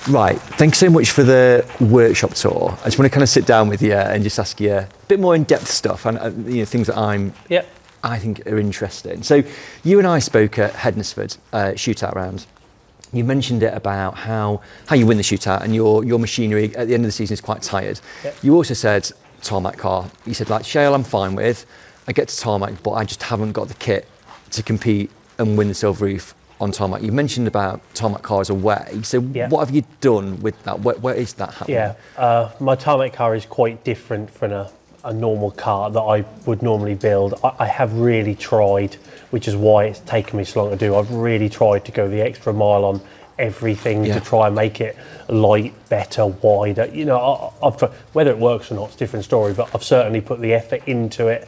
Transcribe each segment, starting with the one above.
Right, thanks so much for the workshop tour. I just want to kind of sit down with you and just ask you a bit more in-depth stuff and you know, things that I think are interesting. So you and I spoke at Hednesford shootout round. You mentioned it about how you win the shootout and your machinery at the end of the season is quite tired. Yep. You also said tarmac car. You said like shale I'm fine with. I get to tarmac, but I just haven't got the kit to compete and win the silver roof on tarmac. You mentioned about tarmac car as a way. So what have you done with that? Where is that happening? Yeah, my tarmac car is quite different from a normal car that I would normally build. I have really tried, which is why it's taken me so long to do. I've really tried to go the extra mile on everything to try and make it light, better, wider. You know, I've tried. Whether it works or not, it's a different story, but I've certainly put the effort into it.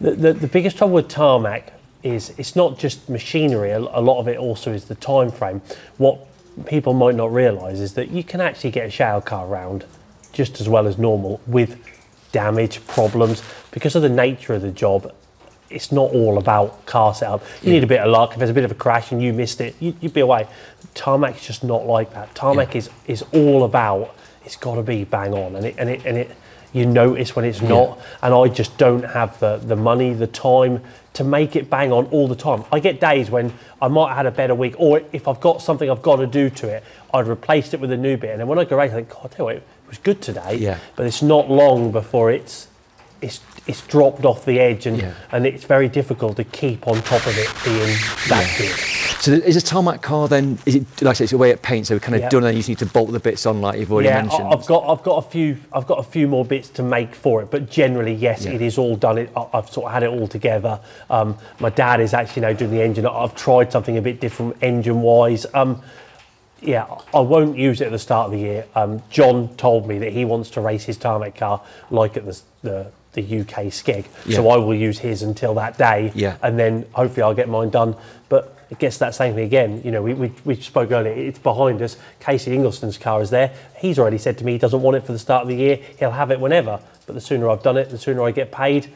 The biggest trouble with tarmac is it's not just machinery. A lot of it also is the time frame. What people might not realise is that you can actually get a shale car round just as well as normal with damage, problems. Because of the nature of the job, it's not all about car setup. You need a bit of luck. If there's a bit of a crash and you missed it, you'd be away. Tarmac's just not like that. Tarmac is all about, it's got to be bang on, and it you notice when it's not. And I just don't have the money, the time to make it bang on all the time. I get days when I might have had a better week, or if I've got something I've got to do to it, I'd replace it with a new bit. And then when I go race, I think, God, I tell you what, it was good today, but it's not long before it's dropped off the edge, and it's very difficult to keep on top of it being that good. So is a tarmac car then, is it, like I say, it's a way at paint, so we're kind of done and you just need to bolt the bits on like you've already mentioned? I've got a few more bits to make for it, but generally, yes, it is all done. I've sort of had it all together. My dad is actually now doing the engine. I've tried something a bit different engine-wise. Yeah, I won't use it at the start of the year. John told me that he wants to race his tarmac car like at the UK skeg, so I will use his until that day, and then hopefully I'll get mine done. But it gets that same thing again. You know, we spoke earlier. It's behind us. Casey Ingleston's car is there. He's already said to me he doesn't want it for the start of the year. He'll have it whenever. But the sooner I've done it, the sooner I get paid.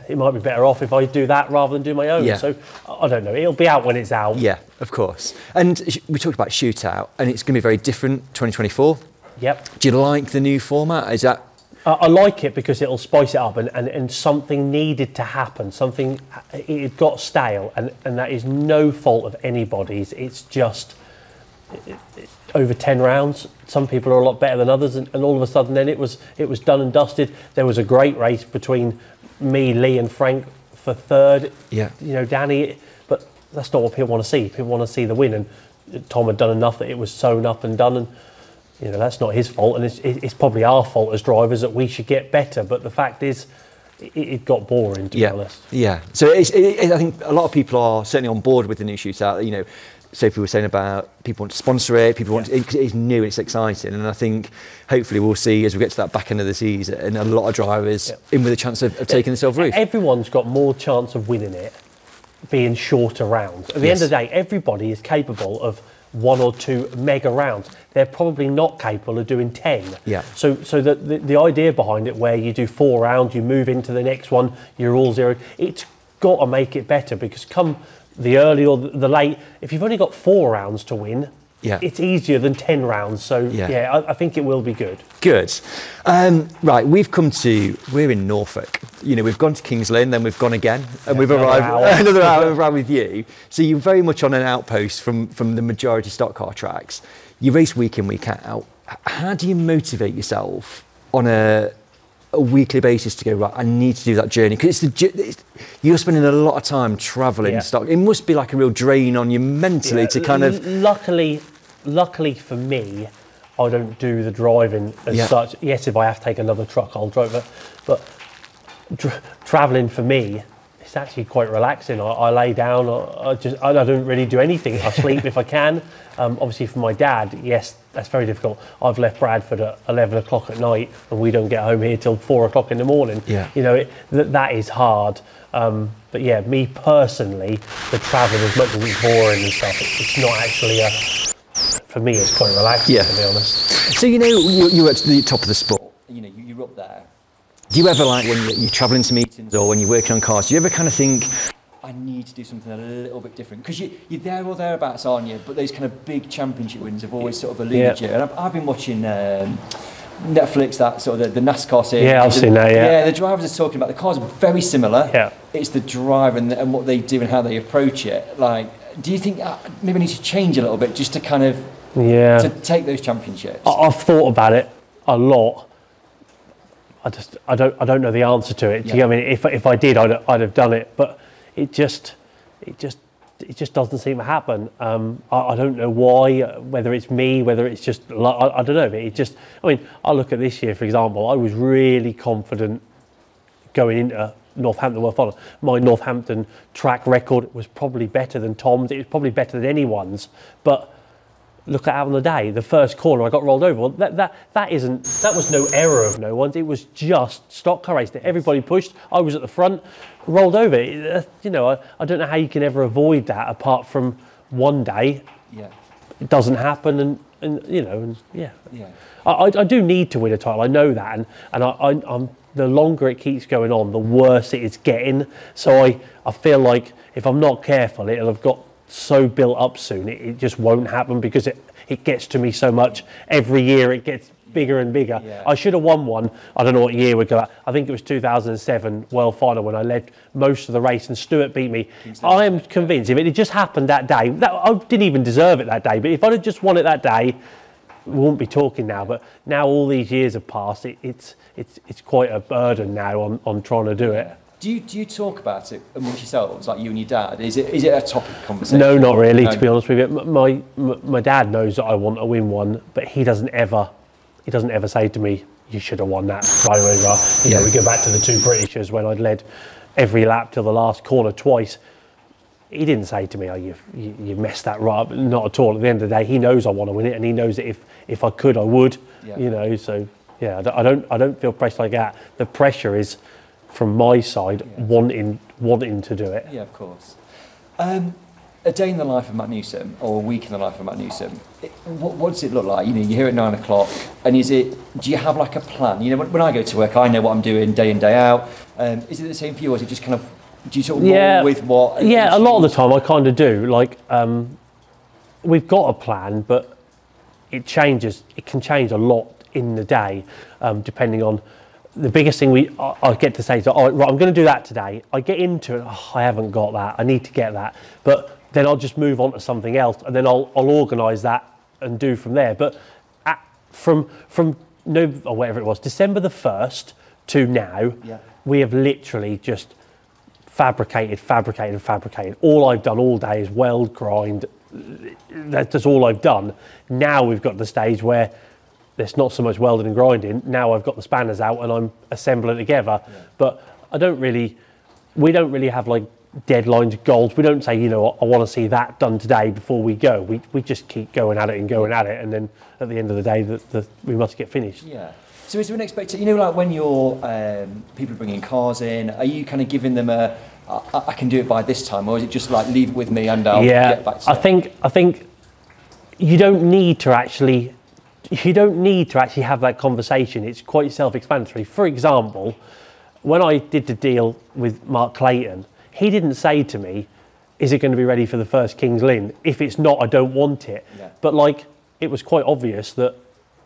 It might be better off if I do that rather than do my own. So I don't know. It'll be out when it's out. Yeah, of course. And we talked about shootout, and it's going to be very different 2024. Yep. Do you like the new format? Is that? I like it because it'll spice it up, and something needed to happen. Something, it got stale, and that is no fault of anybody's. It's just over 10 rounds. Some people are a lot better than others, and all of a sudden then it was done and dusted. There was a great race between me, Lee and Frank for third. You know, Danny, but that's not what people want to see. People want to see the win, and Tom had done enough that it was sewn up and done, and you know, that's not his fault, and it's probably our fault as drivers that we should get better. But the fact is, it got boring, to be honest. Yeah. So I think a lot of people are certainly on board with the new shootout. You know, Sophie was saying about people want to sponsor it, people want to, it's new, it's exciting, and I think hopefully we'll see as we get to that back end of the season, and a lot of drivers in with a chance of taking the silver roof. Everyone's got more chance of winning it being shorter rounds. At the end of the day, everybody is capable of 1 or 2 mega rounds. They're probably not capable of doing 10. So the idea behind it, where you do 4 rounds, you move into the next one, you're all zero. It's got to make it better, because come the early or the late, if you've only got 4 rounds to win, it's easier than 10 rounds. So I think it will be good. Good. Right, we're in Norfolk. You know, we've gone to Kings Lynn, then we've gone again, and we've arrived another hour around with you. So you're very much on an outpost from the majority stock car tracks. You race week in, week out. How do you motivate yourself on a weekly basis to go, right, I need to do that journey? Because you're spending a lot of time travelling stock. It must be like a real drain on you mentally to kind of... Luckily for me, I don't do the driving as such. Yes, if I have to take another truck, I'll drive it. But travelling for me, it's actually quite relaxing. I lay down, I don't really do anything. I sleep if I can. Obviously for my dad, yes, that's very difficult. I've left Bradford at 11 o'clock at night, and we don't get home here till 4 o'clock in the morning. You know, that is hard. But yeah, me personally, the travelling, as much as it's boring and stuff, it's not actually for me, it's quite relaxing, to be honest. So, you know, you're at the top of the sport. You know, you're up there. Do you ever, like, when you're travelling to meetings or when you're working on cars, do you ever kind of think, I need to do something a little bit different? Because you're there or thereabouts, aren't you? But those kind of big championship wins have always sort of eluded you. And I've been watching Netflix, that sort of the NASCAR series. Yeah, I've seen that, Yeah, the drivers are talking about the cars are very similar. Yeah. It's the drive and what they do and how they approach it. Like, do you think maybe I need to change a little bit just to kind of to take those championships? I've thought about it a lot. I don't know the answer to it. Do you know what I mean? If I did, I'd have done it, but it just doesn't seem to happen. I don't know why. Whether it's me, whether it's just I don't know. But it just. I mean, I look at this year, for example. I was really confident going into Northampton World Final. My Northampton track record was probably better than Tom's. It was probably better than anyone's, but. Look at out on the day, the first corner I got rolled over. Well, that was no error of no one's. It was just stock car racing. Everybody pushed. I was at the front, rolled over. You know, I don't know how you can ever avoid that apart from one day. Yeah, it doesn't happen, and you know, and yeah. I do need to win a title. I know that, and I'm the longer it keeps going on, the worse it is getting. So I feel like if I'm not careful, it'll have got so built up soon it just won't happen because it gets to me so much. Every year it gets bigger and bigger. I should have won one. I don't know what year we'd go at. I think it was 2007 World Final when I led most of the race and Stewart beat me. I am convinced if it had just happened that day, I didn't even deserve it that day, but if I'd have just won it that day, we wouldn't be talking now. But now all these years have passed, it's quite a burden now on trying to do it. Do you talk about it amongst yourselves, like you and your dad? Is it a topic of conversation? No, not really, to be honest with you. My dad knows that I want to win one, but he doesn't ever say to me, you should have won that. You know, we go back to the two Britishers when I'd led every lap till the last corner twice. He didn't say to me, oh, you messed that right up. Not at all. At the end of the day, he knows I want to win it, and he knows that if I could, I would. You know, so yeah, I don't feel pressure like that. The pressure is from my side, wanting to do it. Yeah, of course. A day in the life of Mat Newson, or a week in the life of Mat Newson, what does it look like? You know, you're here at 9 o'clock, and do you have like a plan? You know, when I go to work, I know what I'm doing day in, day out. Is it the same for you, or is it just kind of, do you sort of roll with what? Yeah, a lot of the time I kind of do. Like, we've got a plan, but it changes. It can change a lot in the day, depending on. The biggest thing I get to say is, oh, right, I'm going to do that today. I get into it, oh, I haven't got that, I need to get that. But then I'll just move on to something else, and then I'll organise that and do from there. But from or whatever it was, December the 1st to now, we have literally just fabricated. All I've done all day is weld, grind. That's all I've done. Now we've got to the stage where there's not so much welding and grinding. Now I've got the spanners out and I'm assembling together. But we don't really have like deadlines, goals. We don't say, you know, I want to see that done today before we go. We just keep going at it, and then at the end of the day, we must get finished. Yeah. So is there an expectation, you know, like when you're people are bringing cars in, are you kind of giving them I can do it by this time, or is it just like leave it with me and I'll get back to it? I think you don't need to actually have that conversation. It's quite self-explanatory. For example, when I did the deal with Mark Clayton, he didn't say to me, is it going to be ready for the first King's Lynn? If it's not, I don't want it. But like, it was quite obvious that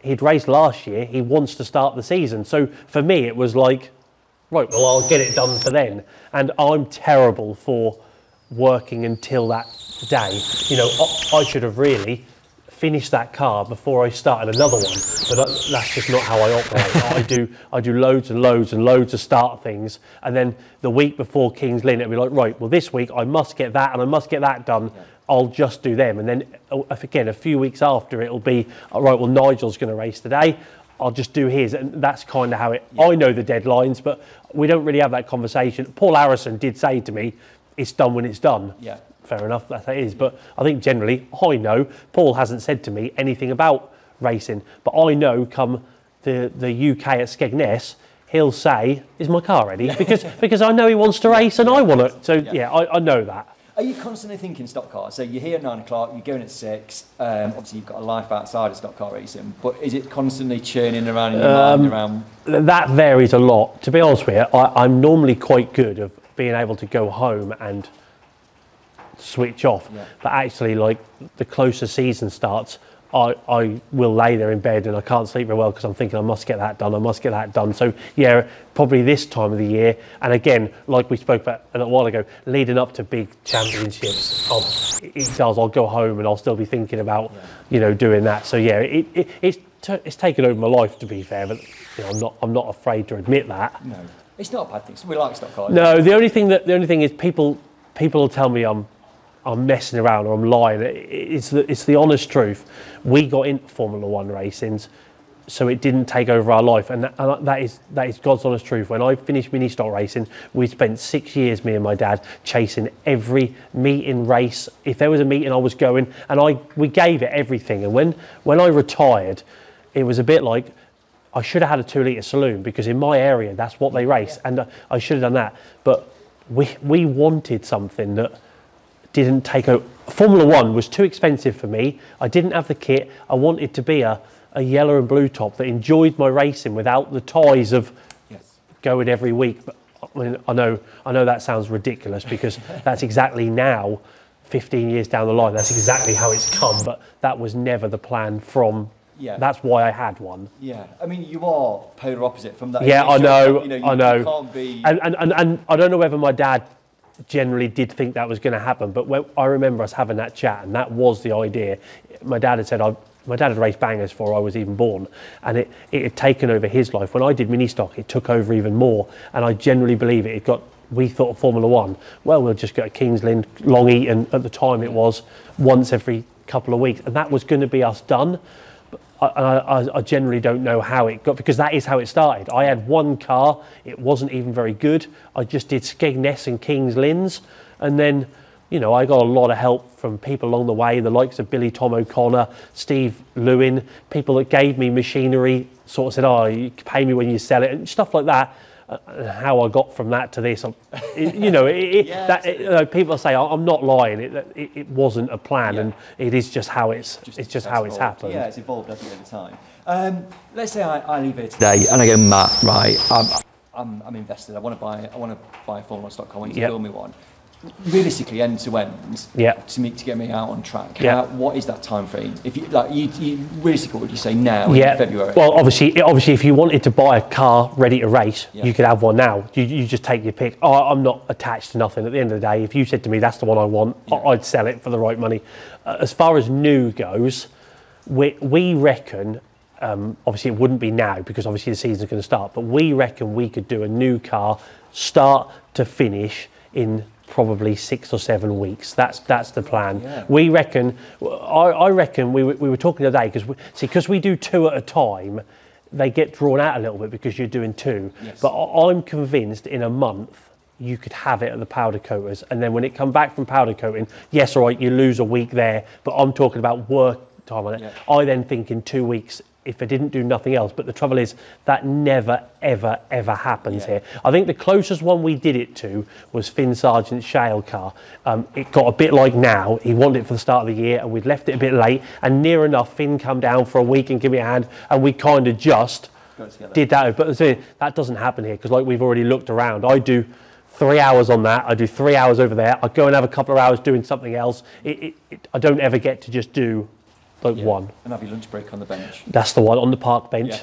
he'd raced last year, he wants to start the season. So for me, it was like, right, well, I'll get it done for then. And I'm terrible for working until that day. You know, I should have really finished that car before I started another one, but that's just not how I operate. I do loads and loads of start things, and then the week before King's Lynn, it'll be like, right, well, this week I must get that and I must get that done. I'll just do them, and then again a few weeks after, it'll be right, well, Nigel's going to race today, I'll just do his, and that's kind of how it. I know the deadlines, but we don't really have that conversation. Paul Harrison did say to me, it's done when it's done. Fair enough, that it is. But I think generally, I know, Paul hasn't said to me anything about racing, but I know come the UK at Skegness, he'll say, is my car ready? Because I know he wants to race and I want it. So yeah, I know that. Are you constantly thinking stock cars? So you're here at 9 o'clock, you're going at 6, obviously you've got a life outside of stock car racing, but is it constantly churning around in your mind around? That varies a lot. To be honest with you, I'm normally quite good of being able to go home and switch off. But actually, like, the closer season starts, I will lay there in bed and I can't sleep very well because I'm thinking I must get that done, I must get that done. So yeah, probably this time of the year, and again, like we spoke about a little while ago, leading up to big championships, I'll go home and I'll still be thinking about, you know, doing that. So yeah, it's taken over my life, to be fair, but you know, I'm not afraid to admit that. No, it's not a bad thing. So we like stock cars. No, the only thing is people will tell me I'm messing around or I'm lying. It's the honest truth. We got into Formula One racings, so it didn't take over our life, and that is God's honest truth. When I finished mini stock racing, we spent 6 years, me and my dad, chasing every meeting race. If there was a meeting, I was going, and we gave it everything. And when I retired, it was a bit like I should have had a 2 litre saloon, because in my area that's what they race, and I should have done that. But we wanted something that didn't take over. Formula One was too expensive for me. I didn't have the kit. I wanted to be a yellow and blue top that enjoyed my racing without the ties of going every week. But I mean, I know that sounds ridiculous, because that's exactly now, 15 years down the line, that's exactly how it's come. But that was never the plan from. That's why I had one. Yeah, I mean, you are polar opposite from that. Yeah, I know. I know. You can't be. And I don't know whether my dad generally did think that was going to happen, but I remember us having that chat, and that was the idea. My dad had said, my dad had raced bangers before I was even born, and it had taken over his life. When I did mini stock, it took over even more, and I generally believe we thought of Formula One, well, we'll just go to Kings Lynn, Long Eaton, at the time it was, once every couple of weeks, and that was going to be us done. I generally don't know how it got, because that is how it started. I had one car, it wasn't even very good. I just did Skegness and Kings Lynn's, and then, you know, I got a lot of help from people along the way, the likes of Billy Tom O'Connor, Steve Lewin, people that gave me machinery, sort of said, oh, you pay me when you sell it, and stuff like that. How I got from that to this, people say I'm not lying. It wasn't a plan, and it is just how it's just how it's happened. Yeah, it's evolved over time. Let's say I leave here today and I go, Matt, right? I'm invested. I want to buy a Formula One stock car. I want you to build me one. Realistically, end to end, to get me out on track. What is that time frame? If you realistically, what would you say now in February? Well, obviously, if you wanted to buy a car ready to race, you could have one now. You just take your pick. I'm not attached to nothing. At the end of the day, if you said to me that's the one I want, I'd sell it for the right money. As far as new goes, we reckon. Obviously, it wouldn't be now, because obviously the season's going to start. But we reckon we could do a new car, start to finish, in probably 6 or 7 weeks. That's the plan. We reckon. I reckon we were talking the other day, because we do 2 at a time, they get drawn out a little bit because you're doing 2. But I'm convinced in a month you could have it at the powder coaters, and then when it come back from powder coating, yes, all right, you lose a week there, but I'm talking about work time on it. I then think in 2 weeks, if I didn't do nothing else. But the trouble is that never, ever, ever happens here. I think the closest one we did it to was Finn Sargent's Shale car. It got a bit like now. He wanted it for the start of the year, and we'd left it a bit late, and near enough Finn come down for a week and give me a hand, and we kind of just did that. But that doesn't happen here, because like we've already looked around, I do 3 hours on that, I do 3 hours over there, I go and have a couple of hours doing something else. I don't ever get to just do one. And have your lunch break on the bench. That's the one, on the park bench.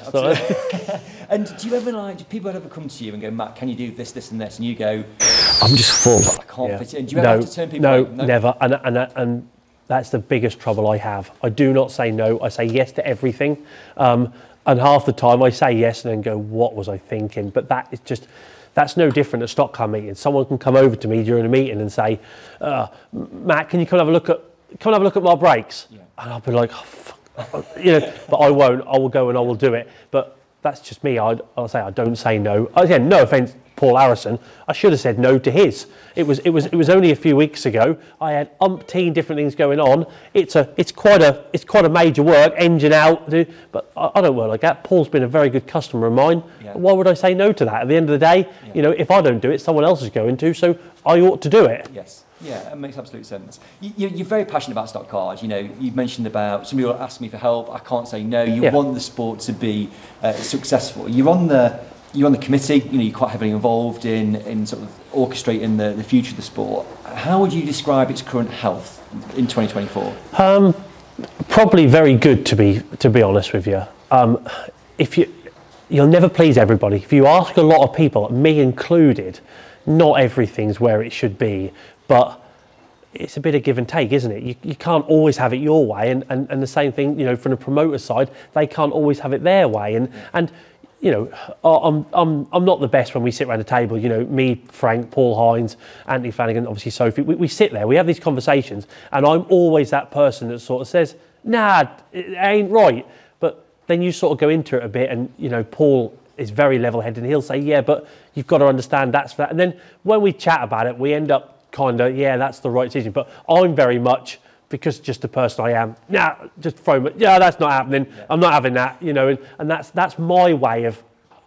And do you ever do people ever come to you and go, Matt, can you do this, this and this? And you go, I'm just full, I can't fit it in. Do you ever have to turn people away? No, never. And that's the biggest trouble I have. I do not say no, I say yes to everything. And half the time I say yes and then go, what was I thinking? But that's no different at stock car meetings. Someone can come over to me during a meeting and say, Matt, can you come have a look at my brakes? And I'll be like, oh, fuck. But I won't. I will go and I will do it. But that's just me. I'll say I don't say no. Again, no offence, Paul Harrison. I should have said no to his. It was only a few weeks ago. I had umpteen different things going on. It's quite a major work, engine out. But I don't work like that. Paul's been a very good customer of mine. Why would I say no to that? At the end of the day, if I don't do it, someone else is going to. So I ought to do it. Yes. Yeah, it makes absolute sense. You're very passionate about stock cars. You've mentioned about some people ask me for help. I can't say no. You want the sport to be successful. You're on the you're on the committee, you know, you're quite heavily involved in sort of orchestrating the future of the sport. How would you describe its current health in 2024? Probably very good, to be honest with you. You'll never please everybody. If you ask a lot of people, me included, not everything's where it should be, but it's a bit of give and take, isn't it? You can't always have it your way, and the same thing, you know, from the promoter side, they can't always have it their way, and you know, I'm not the best when we sit around the table. You know, me, Frank, Paul Hines, Anthony Flanagan, obviously Sophie. We sit there, we have these conversations, and I'm always that person that sort of says, "Nah, it ain't right." But then you sort of go into it a bit, and you know, Paul is very level-headed, and he'll say, "Yeah, but you've got to understand that's that." And then when we chat about it, we end up kind of, "Yeah, that's the right decision." But I'm very much, because just the person I am, nah, just throw it, yeah, that's not happening, I'm not having that, you know, and that's my way of,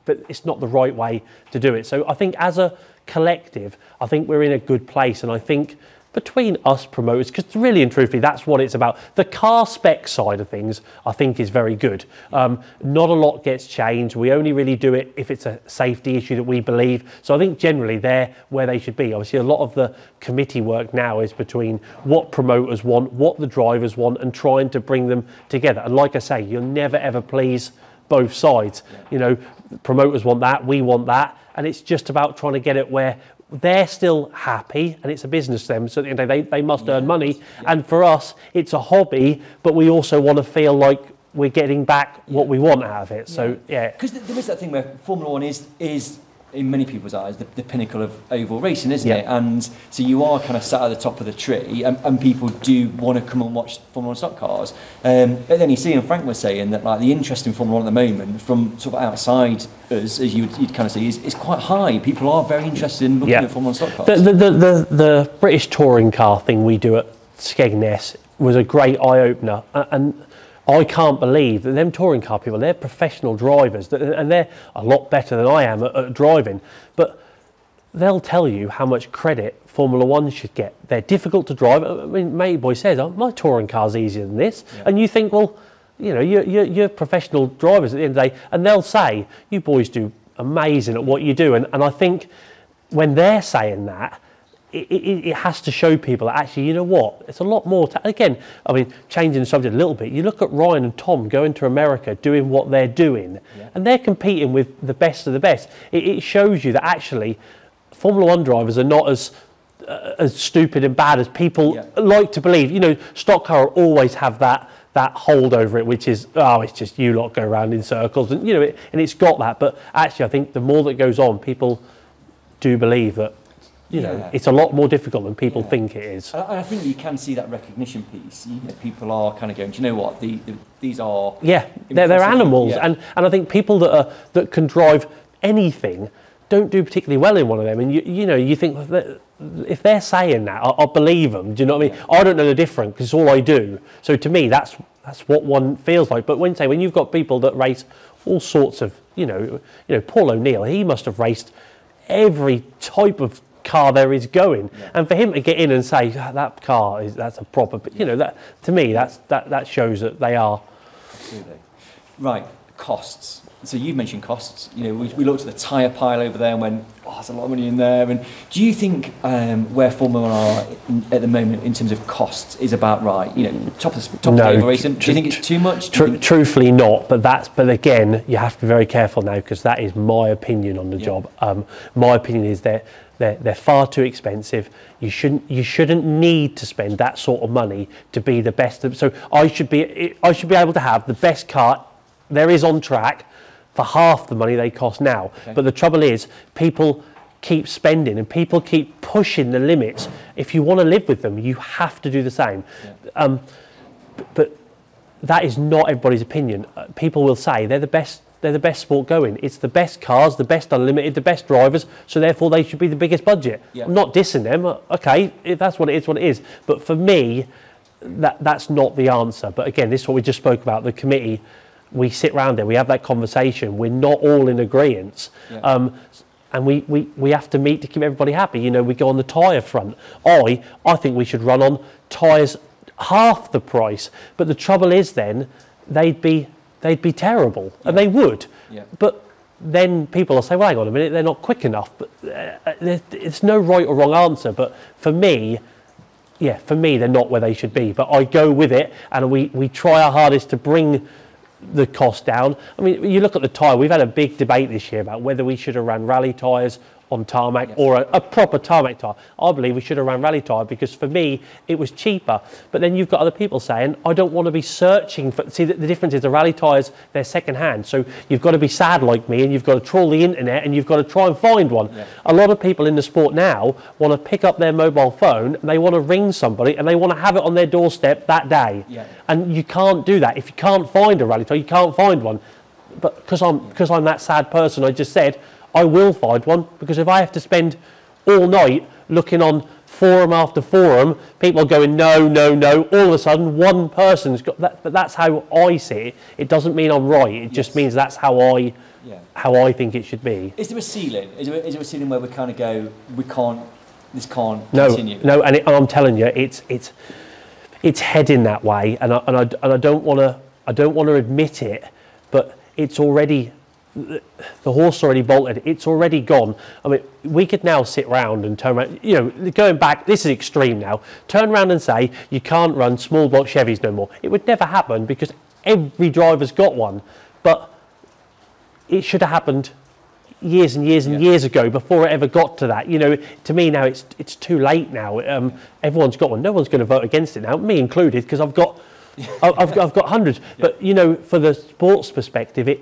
but it's not the right way to do it. So I think as a collective, I think we're in a good place, and I think between us promoters, because really and truthfully, that's what it's about. The car spec side of things, I think, is very good. Not a lot gets changed. We only really do it if it's a safety issue that we believe. So I think generally they're where they should be. Obviously, a lot of the committee work now is between what promoters want, what the drivers want, and trying to bring them together. And like I say, you'll never ever please both sides. You know, promoters want that, we want that, and it's just about trying to get it where they're still happy, and it's a business to them, so at the end of the day they must earn money, and for us it's a hobby, but we also want to feel like we're getting back what we want out of it. So because there is that thing where Formula One is in many people's eyes the pinnacle of oval racing, isn't it? And so you are kind of sat at the top of the tree, and people do want to come and watch Formula One stock cars. But then you see, and Frank was saying that like the interest in Formula One at the moment from sort of outside us, as you'd kind of see, is quite high. People are very interested in looking at Formula One stock cars. The British touring car thing we do at Skegness was a great eye opener, and I can't believe that them touring car people, they're professional drivers, and they're a lot better than I am at driving, but they'll tell you how much credit Formula One should get. They're difficult to drive. I mean, Matey Boy says, "Oh, my touring car's easier than this." And you think, well, you know, you're professional drivers at the end of the day, and they'll say, "You boys do amazing at what you do." And I think when they're saying that, it has to show people that actually, you know what, it's a lot more. Again, I mean, changing the subject a little bit, you look at Ryan and Tom going to America, doing what they're doing, and they're competing with the best of the best. It shows you that actually Formula One drivers are not as stupid and bad as people like to believe. You know, stock car always have that hold over it, which is, oh, it's just you lot go around in circles, and you know, and it's got that. But actually, I think the more that goes on, people do believe that, you know, it's a lot more difficult than people think it is. And I think you can see that recognition piece. You know, people are kind of going, do you know what? These are they're animals, and I think people that can drive anything don't do particularly well in one of them. And you know, you think that if they're saying that, I'll believe them. Do you know what I mean? I don't know the difference because it's all I do. So to me, that's what one feels like. But when you've got people that race all sorts of, you know, Paul O'Neill, he must have raced every type of car there is going, and for him to get in and say that car that's a proper, you know, that to me that shows that they are. Absolutely. Right, costs. So you've mentioned costs. You know, we looked at the tyre pile over there and went, oh, there's a lot of money in there. And do you think where Formula One are at the moment in terms of costs is about right? You know, top of the racing. Do you think it's too much? Truthfully, not. But again, you have to be very careful now because that is my opinion on the job. My opinion is that they're far too expensive. You shouldn't need to spend that sort of money to be the best. So I should be able to have the best car there is on track for half the money they cost now. Okay. But the trouble is, people keep spending and people keep pushing the limits. If you want to live with them, you have to do the same. Yeah. But that is not everybody's opinion. People will say they're the best sport going. It's the best cars, the best unlimited, the best drivers, so therefore they should be the biggest budget. Yeah. I'm not dissing them. Okay, if that's what it is, what it is. But for me, that's not the answer. But again, this is what we just spoke about, the committee. We sit around there, we have that conversation, we're not all in agreement. Yeah. And we have to meet to keep everybody happy. You know, we go on the tyre front. I think we should run on tyres half the price. But the trouble is then, they'd be terrible, and they would. Yeah. But then people will say, well, hang on a minute, they're not quick enough. But it's no right or wrong answer. But for me, they're not where they should be. But I go with it, and we try our hardest to bring the cost down. I mean, you look at the tyre, we've had a big debate this year about whether we should have ran rally tyres on tarmac or a proper tarmac tyre. I believe we should have ran rally tyre because for me it was cheaper. But then you've got other people saying, I don't want to be searching for, see the difference is the rally tyres, they're second hand, so you've got to be sad like me and you've got to trawl the internet and you've got to try and find one. A lot of people in the sport now want to pick up their mobile phone and they want to ring somebody and they want to have it on their doorstep that day. And you can't do that. If you can't find a rally tyre, you can't find one. But because I'm that sad person I just said, I will find one, because if I have to spend all night looking on forum after forum, people are going, no, no, no, all of a sudden one person's got that. But that's how I see it. It doesn't mean I'm right. It just means that's how I think it should be. Is there a ceiling? Is there a ceiling where we kind of go, this can't continue? No, and I'm telling you, it's heading that way, and I don't want to admit it, but it's already. The horse already bolted, it's already gone. I mean, we could now sit round and turn around, you know, going back, this is extreme now, turn around and say you can't run small block Chevys no more. It would never happen because every driver's got one, but it should have happened years and years and years ago before it ever got to that. You know, to me now it's too late now. Everyone's got one, no one's going to vote against it now, me included, because I've got hundreds. But you know, for the sports perspective,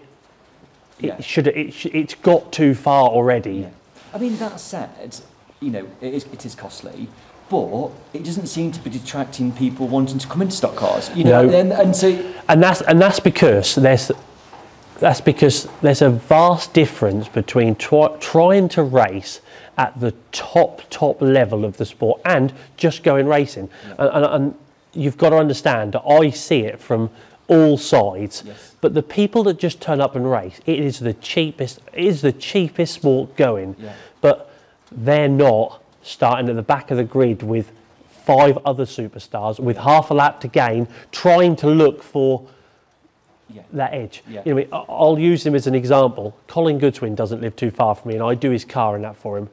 it's got too far already. I mean, that said, you know, it is costly, but it doesn't seem to be detracting people wanting to come into stock cars. You know, and that's because there's a vast difference between trying to race at the top level of the sport and just going racing. And you've got to understand that I see it from all sides, but the people that just turn up and race, it is the cheapest sport going, but they're not starting at the back of the grid with 5 other superstars with half a lap to gain, trying to look for that edge. You know, I'll use him as an example. Colin Goodwin doesn't live too far from me, and I do his car and that for him.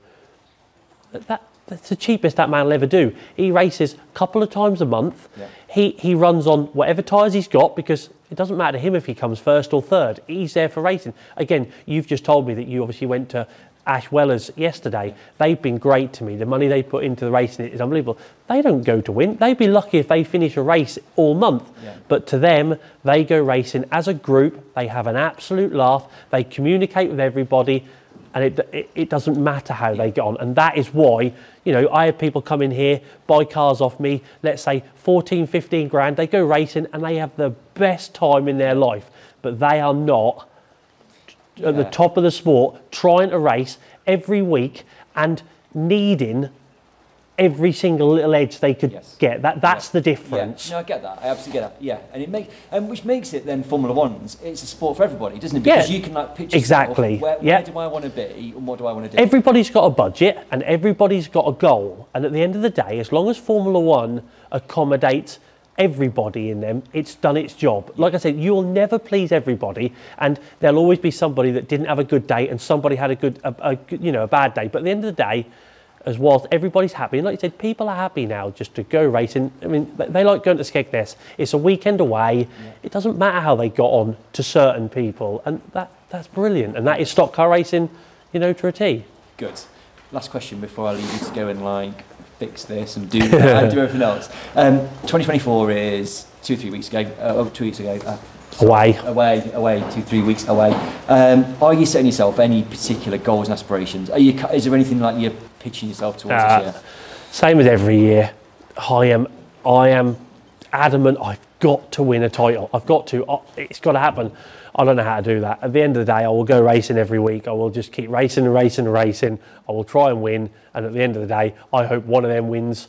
That's the cheapest that man will ever do. He races a couple of times a month. He runs on whatever tyres he's got, because it doesn't matter to him if he comes first or third. He's there for racing. Again, you've just told me that you obviously went to Ash Wellers yesterday. They've been great to me. The money they put into the racing is unbelievable. They don't go to win. They'd be lucky if they finish a race all month. But to them, they go racing as a group. They have an absolute laugh. They communicate with everybody. And it doesn't matter how they get on. And that is why, you know, I have people come in here, buy cars off me, let's say 14, 15 grand, they go racing and they have the best time in their life. But they are not at the top of the sport, trying to race every week and needing every single little edge they could get. That's the difference. No, I get that. I absolutely get that. And which makes it then Formula One's. It's a sport for everybody, doesn't it? Because you can like picture exactly. Where do I want to be and what do I want to do? Everybody's got a budget and everybody's got a goal. And at the end of the day, as long as Formula One accommodates everybody in them, it's done its job. Like I said, you'll never please everybody, and there'll always be somebody that didn't have a good day and somebody had a bad day. But at the end of the day, as whilst everybody's happy, and like you said, people are happy now just to go racing. I mean, they like going to Skegness. It's a weekend away. It doesn't matter how they got on to certain people, and that's brilliant. And that is stock car racing, you know, to a T. Good. Last question before I leave you to go and like fix this and do that and do everything else. 2024 is 2-3 weeks ago. 2 weeks ago. Away, 2-3 weeks away. Are you setting yourself any particular goals and aspirations? Is there anything like you're pitching yourself towards this year? Same as every year. I am adamant. I've got to win a title. I've got to. It's got to happen. I don't know how to do that. At the end of the day, I will go racing every week. I will just keep racing and racing and racing. I will try and win. And at the end of the day, I hope one of them wins.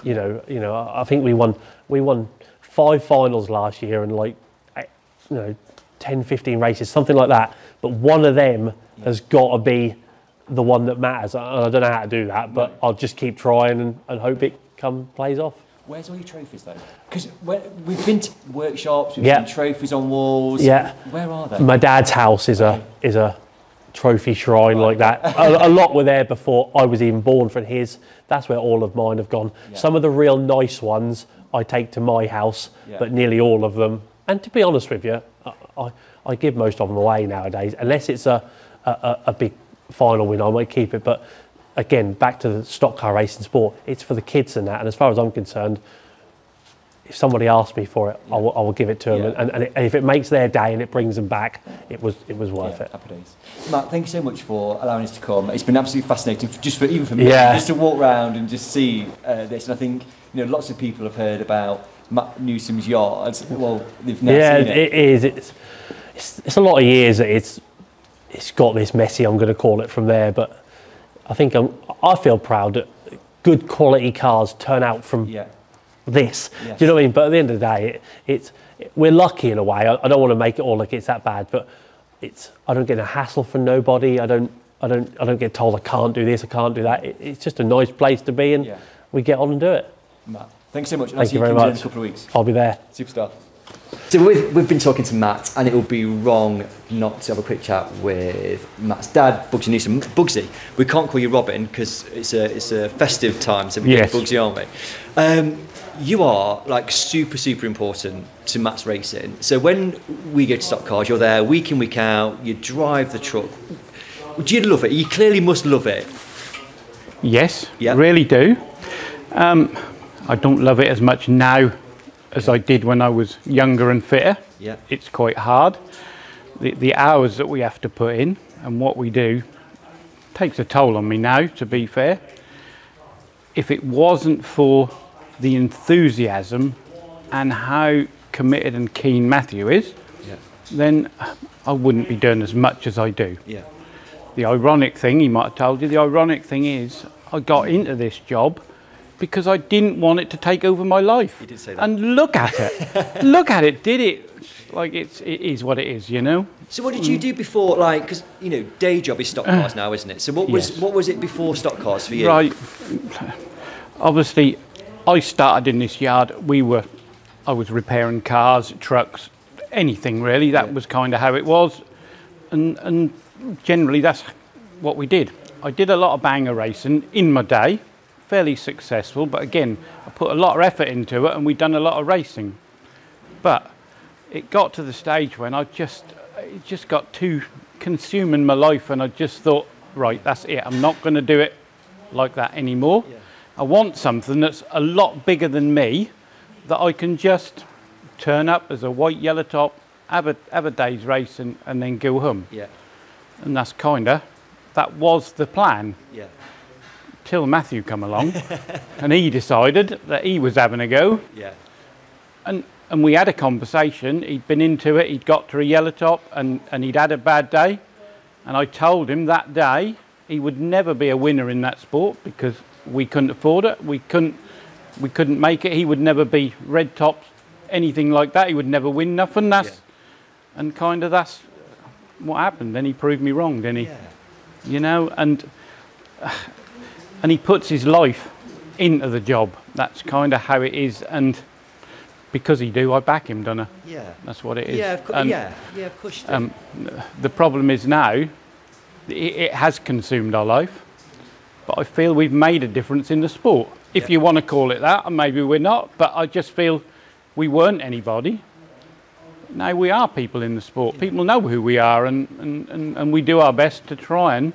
You know. I think we won 5 finals last year and like, 10, 15 races, something like that. But one of them has got to be the one that matters. I don't know how to do that, but I'll just keep trying and hope it plays off. Where's all your trophies though? Because we've been to workshops, we've Yeah. seen trophies on walls. Yeah. Where are they? My dad's house is a trophy shrine like that. A lot were there before I was even born from his. That's where all of mine have gone. Yeah. Some of the real nice ones I take to my house, but nearly all of them. And to be honest with you, I give most of them away nowadays, unless it's a big final win. I might keep it, but again, back to the stock car racing sport, it's for the kids and that. And as far as I'm concerned, if somebody asks me for it, I will give it to them. And if it makes their day and it brings them back, it was worth it. Happy days. Matt, thank you so much for allowing us to come. It's been absolutely fascinating, even for me, Yeah. just to walk around and just see this. And I think lots of people have heard about Mat Newson's yard. Well, they've never seen it. It is. It's a lot of years that it's got this messy, I'm going to call it, from there. But I think I feel proud that good quality cars turn out from this. Yes. Do you know what I mean? But at the end of the day, we're lucky in a way. I don't want to make it all like it's that bad, but I don't get a hassle from nobody. I don't get told I can't do this, I can't do that. It's just a nice place to be, and we get on and do it. Matt, thanks so much. And Thank you very much. In a couple of weeks. I'll be there. Superstar. So we've been talking to Matt, and it would be wrong not to have a quick chat with Matt's dad, Buggsy Newson. Buggsy, we can't call you Robin because it's a festive time, so we're Buggsy, aren't we? You are like super important to Matt's racing. So when we go to stock cars, you're there week in, week out, you drive the truck. Do you love it? You clearly must love it. Yes, really do. I don't love it as much now as I did when I was younger and fitter. Yeah. It's quite hard. The hours that we have to put in and what we do takes a toll on me now, to be fair. If it wasn't for the enthusiasm and how committed and keen Matthew is, then I wouldn't be doing as much as I do. Yeah. The ironic thing, he might have told you, the ironic thing is I got into this job because I didn't want it to take over my life. You did say that. And look at it. Look at it. Did it? Like, it is what it is, you know? So what did you do before, like, because, day job is stock cars now, isn't it? So what was it before stock cars for you? Right. Obviously, I started in this yard. I was repairing cars, trucks, anything really. That was kind of how it was. And generally, that's what we did. I did a lot of banger racing in my day. Fairly successful, but again, I put a lot of effort into it and we'd done a lot of racing. But it got to the stage when it just got too consuming my life, and I just thought, right, that's it. I'm not going to do it like that anymore. Yeah. I want something that's a lot bigger than me, that I can just turn up as a white yellow top, have a day's race and then go home. Yeah. And that was the plan. Yeah. Till Matthew come along and he decided that he was having a go. Yeah. And we had a conversation. He'd been into it, he'd got to a yellow top and he'd had a bad day. And I told him that day he would never be a winner in that sport because we couldn't afford it. We couldn't make it. He would never be red tops, anything like that. He would never win nothing. And that's what happened. Then he proved me wrong, didn't he? Yeah. You know, and he puts his life into the job. That's kind of how it is, and because he do, I back him, don't I? Yeah. That's what it is. Yeah, of course. Yeah, of course. The problem is now, it has consumed our life, but I feel we've made a difference in the sport. If you want to call it that, and maybe we're not, but I just feel we weren't anybody. Now we are people in the sport. People know who we are, and we do our best to try and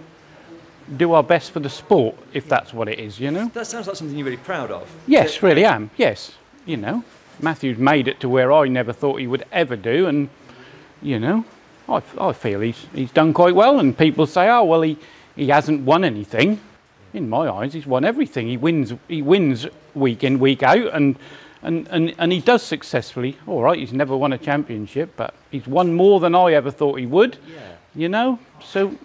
do our best for the sport, if that's what it is, you know. That sounds like something you're really proud of. Yes, really am. Yes, you know, Matthew's made it to where I never thought he would ever do, and you know, I feel he's done quite well. And people say, oh well, he hasn't won anything. In my eyes, he's won everything. He wins week in, week out, and he does successfully. All right, he's never won a championship, but he's won more than I ever thought he would. Yeah. You know, so.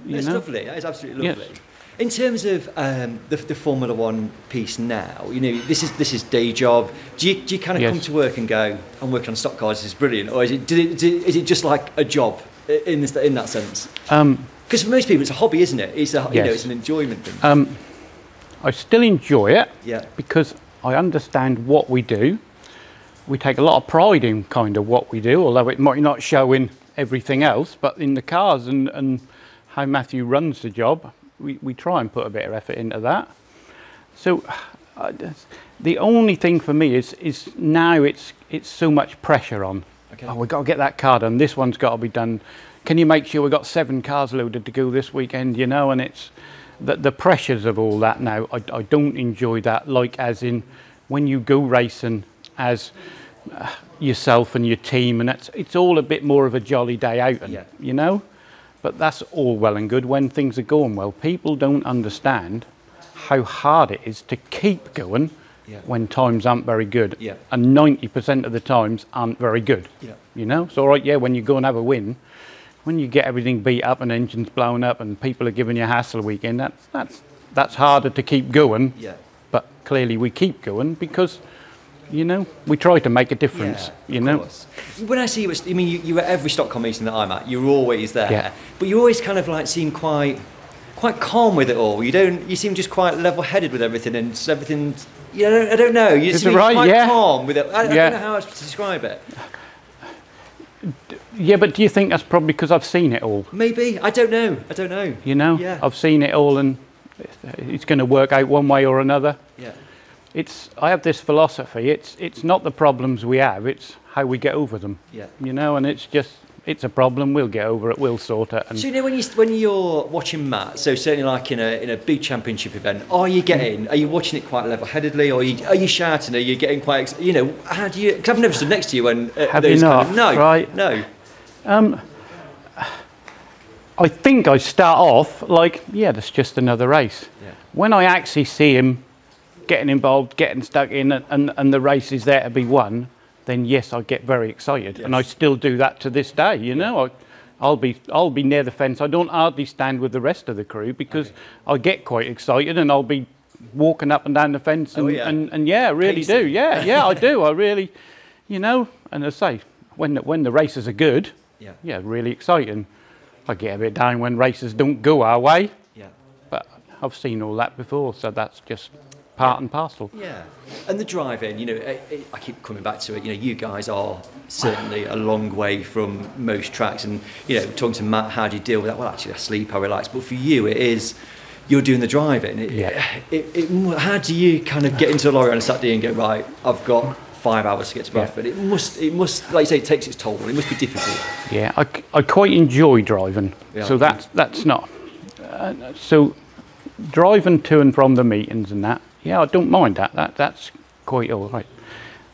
It's lovely. That is absolutely lovely. Yes. In terms of the Formula One piece now, you know, this is day job. Do you kind of come to work and go, I'm working on stock cars, this is brilliant, or is it just like a job in that sense? Because for most people, it's a hobby, isn't it? It's you know, it's an enjoyment thing. I still enjoy it. Yeah. Because I understand what we do. We take a lot of pride in kind of what we do, although it might not show in everything else, but in the cars and how Matthew runs the job, we try and put a bit of effort into that. So the only thing for me is now it's so much pressure on. Okay. Oh, we've got to get that car done. This one's got to be done. Can you make sure we've got 7 cars loaded to go this weekend, you know? And it's the pressures of all that now. I don't enjoy that, like as in when you go racing as yourself and your team, and it's all a bit more of a jolly day out, you know? But that's all well and good when things are going well. People don't understand how hard it is to keep going when times aren't very good. And 90% of the times aren't very good. You know, it's all right, when you go and have a win, when you get everything beat up and engines blown up and people are giving you a hassle weekend, that's harder to keep going. But clearly we keep going because, you know, we try to make a difference, you know. When I see you, I mean, you were at every stock car meeting that I'm at, you're always there, but you always kind of like seem quite calm with it all. You seem just quite level-headed with everything, and just everything, you know, I don't know, you seem quite calm with it. I don't know how else to describe it. Yeah, but do you think that's probably because I've seen it all? Maybe, I don't know. You know, I've seen it all and it's going to work out one way or another. I have this philosophy, it's not the problems we have, it's how we get over them. You know, and it's a problem, we'll get over it, we'll sort it. And so you know, when you're watching Mat, so certainly like in a big championship event, are you watching it quite level-headedly, or are you shouting, are you getting quite, you know, how do you, because I've never stood next to you when have you not? No, right. No. I think I start off like, that's just another race. When I actually see him getting involved, getting stuck in, and the race is there to be won, then yes, I get very excited, and I still do that to this day. You know, I'll be near the fence. I don't hardly stand with the rest of the crew because I get quite excited, and I'll be walking up and down the fence, and I really do. I do. I really, you know, and as I say, when the races are good, really exciting. I get a bit down when races don't go our way, but I've seen all that before, so that's just part and parcel. And the driving, you know, I keep coming back to it, you know, you guys are certainly a long way from most tracks, and, you know, talking to Mat, how do you deal with that? Well, actually I sleep, I relax, but for you it is, you're doing the driving. How do you kind of get into a lorry on a Saturday and go, right, I've got 5 hours to get to Bradford? It must, like you say, it takes its toll, it must be difficult. I quite enjoy driving, so that's not, so driving to and from the meetings and that, I don't mind that. That's quite all right.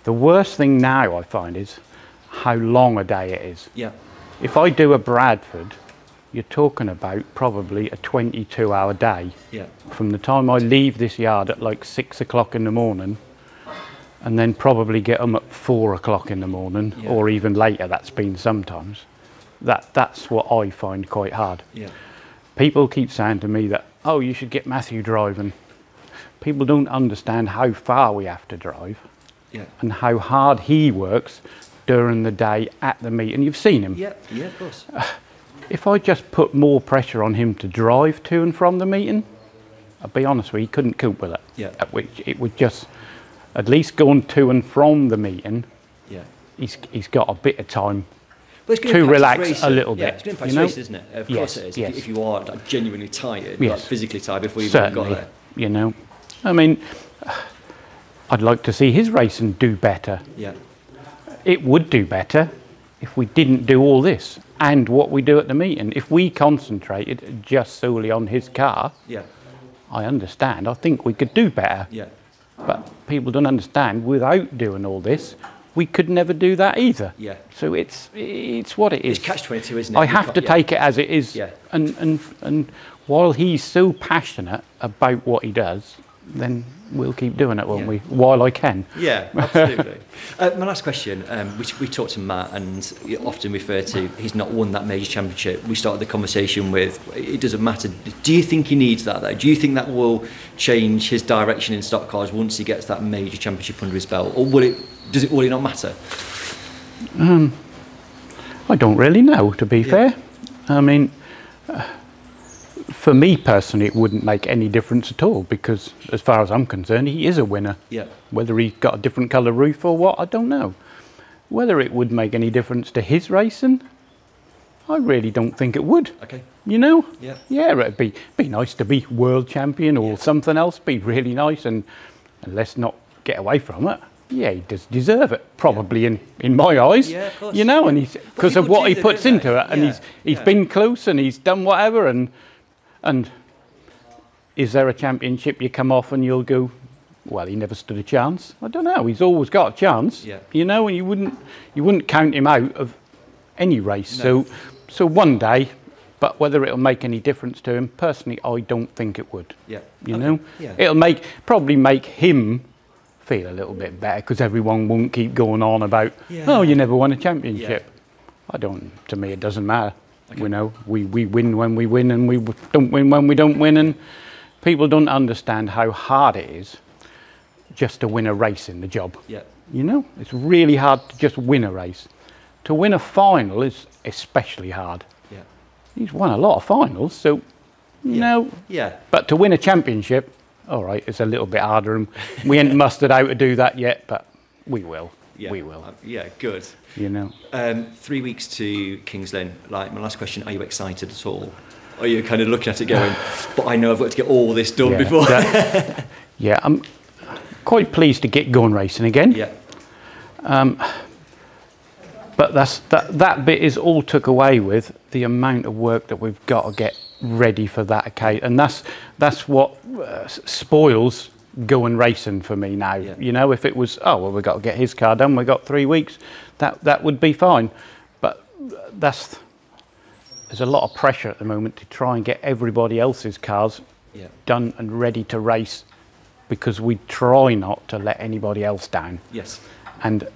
The worst thing now I find is how long a day it is. If I do a Bradford, you're talking about probably a 22-hour day. From the time I leave this yard at like 6 o'clock in the morning, and then probably get them at 4 o'clock in the morning, or even later. That's been sometimes. That's what I find quite hard. People keep saying to me that, oh, you should get Matthew driving. People don't understand how far we have to drive and how hard he works during the day at the meeting. You've seen him. Of course. If I just put more pressure on him to drive to and from the meeting, I'll be honest with you, he couldn't cope with it. It would just, at least going to and from the meeting, he's got a bit of time to relax a little bit. It's going to impact race, isn't it? Of course it is. If you are like, genuinely tired, like physically tired before you even got there. You know, I mean, I'd like to see his racing do better. It would do better if we didn't do all this and what we do at the meeting. If we concentrated just solely on his car, I understand. I think we could do better. But people don't understand, without doing all this, we could never do that either. So it's what it is. It's catch-22, isn't it? I have to take it as it is. And while he's so passionate about what he does, then we'll keep doing it, won't we? While I can. Absolutely. My last question, which we talked to Mat, and you often refer to, he's not won that major championship. We started the conversation with, it doesn't matter. Do you think he needs that, though? Do you think that will change his direction in stock cars once he gets that major championship under his belt? Or will it not matter? I don't really know, to be fair. I mean, for me personally, it wouldn't make any difference at all, because as far as I'm concerned, he is a winner. Yeah. Whether he's got a different colour roof or what, I don't know. Whether it would make any difference to his racing, I really don't think it would. Okay. You know? Yeah. Yeah, it'd be nice to be world champion or something else. Be really nice, and let's not get away from it. Yeah, he does deserve it, probably in my eyes. Yeah, of course. You know, and he's because of what he puts into it, and he's been close and he's done whatever, and is there a championship you come off and you'll go, well, he never stood a chance? I don't know. He's always got a chance. Yeah. You know, and you wouldn't count him out of any race. No. So one day, but whether it'll make any difference to him, personally, I don't think it would. Yeah. You know? Yeah. It'll probably make him feel a little bit better, because everyone won't keep going on about, oh, you never won a championship. Yeah. To me, it doesn't matter. Okay. You know, we win when we win, and we don't win when we don't win, and people don't understand how hard it is just to win a race in the job. Yeah. You know, it's really hard to just win a race. To win a final is especially hard. Yeah. He's won a lot of finals, so, you know. Yeah. But to win a championship, all right, it's a little bit harder, and we ain't mustered out to do that yet, but we will. Yeah. We will. Yeah, good. You know. 3 weeks to Kings Lynn. Like, my last question, are you excited at all? Or are you kind of looking at it going, but I know I've got to get all this done before? Yeah, I'm quite pleased to get going racing again. Yeah. But that bit is all took away with the amount of work that we've got to get ready for that occasion, and that's what spoils going racing for me now. Yeah. You know, if it was, oh well, we've got to get his car done, we've got 3 weeks, that would be fine. But there's a lot of pressure at the moment to try and get everybody else's cars done and ready to race, because we try not to let anybody else down. Yes. And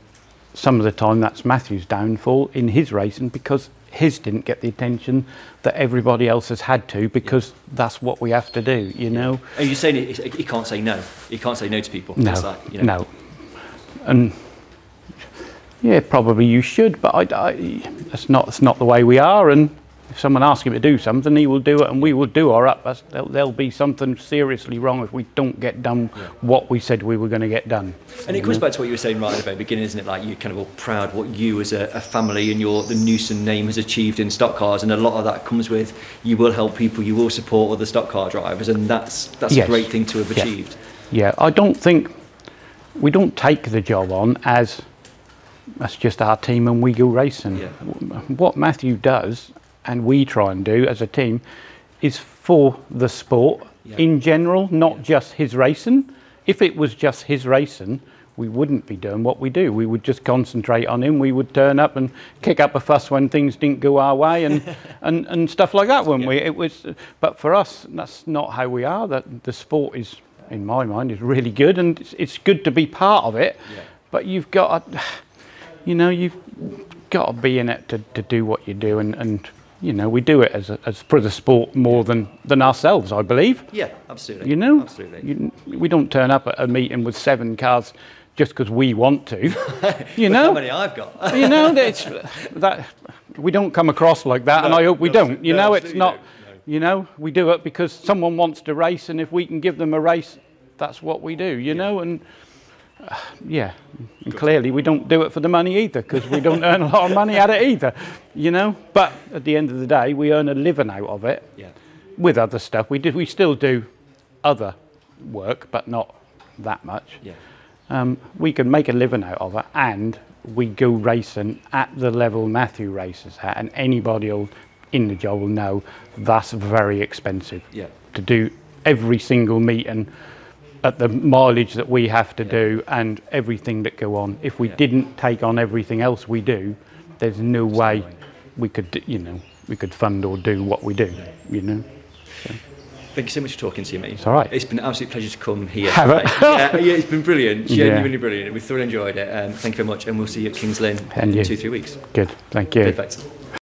some of the time that's Matthew's downfall in his racing, because his didn't get the attention that everybody else has had to, because that's what we have to do, you know. And you're saying he can't say no. He can't say no to people. No, like, you know. no. And yeah, probably you should, but that's not the way we are. And if someone asks him to do something, he will do it, and we will do our utmost. There'll be something seriously wrong if we don't get done what we said we were going to get done. And it comes back to what you were saying right at the very beginning, isn't it? Like, you're kind of all proud what you as a family and the Newson name has achieved in stock cars, and a lot of that comes with you will help people, you will support other stock car drivers, and that's a great thing to have achieved. Yeah, I don't think we don't take the job on as that's just our team and we go racing. Yeah. What Matthew does, and we try and do as a team, is for the sport in general, not just his racing. If it was just his racing, we wouldn't be doing what we do. We would just concentrate on him. We would turn up and kick up a fuss when things didn't go our way, and and stuff like that, wouldn't we? It was, but for us, that's not how we are. That the sport is, in my mind, is really good, and it's good to be part of it. Yeah. But you've got to, you know, you've got to be in it to do what you do, and you know, we do it as for the sport more than ourselves, I believe. Yeah, absolutely. You know, absolutely. We don't turn up at a meeting with 7 cars just because we want to. You know, how many I've got. You know, that we don't come across like that, and I hope we don't. You know, it's not. You know, we do it because someone wants to race, and if we can give them a race, that's what we do. You know, and. And clearly we don't do it for the money either, because we don't earn a lot of money at it either, you know. But at the end of the day, we earn a living out of it with other stuff. We still do other work, but not that much. We can make a living out of it, and we go racing at the level Matthew races at, and anybody in the job will know that's very expensive to do every single meeting at the mileage that we have to do and everything that go on. If we didn't take on everything else we do, there's no way we could, you know, we could fund or do what we do, you know. So. Thank you so much for talking to you, mate. It's all right. It's been an absolute pleasure to come here. Have it? Yeah, it's been brilliant, genuinely brilliant. We thoroughly enjoyed it. Thank you very much, and we'll see you at Kings Lynn in 2-3 weeks. Good, thank you. Perfect.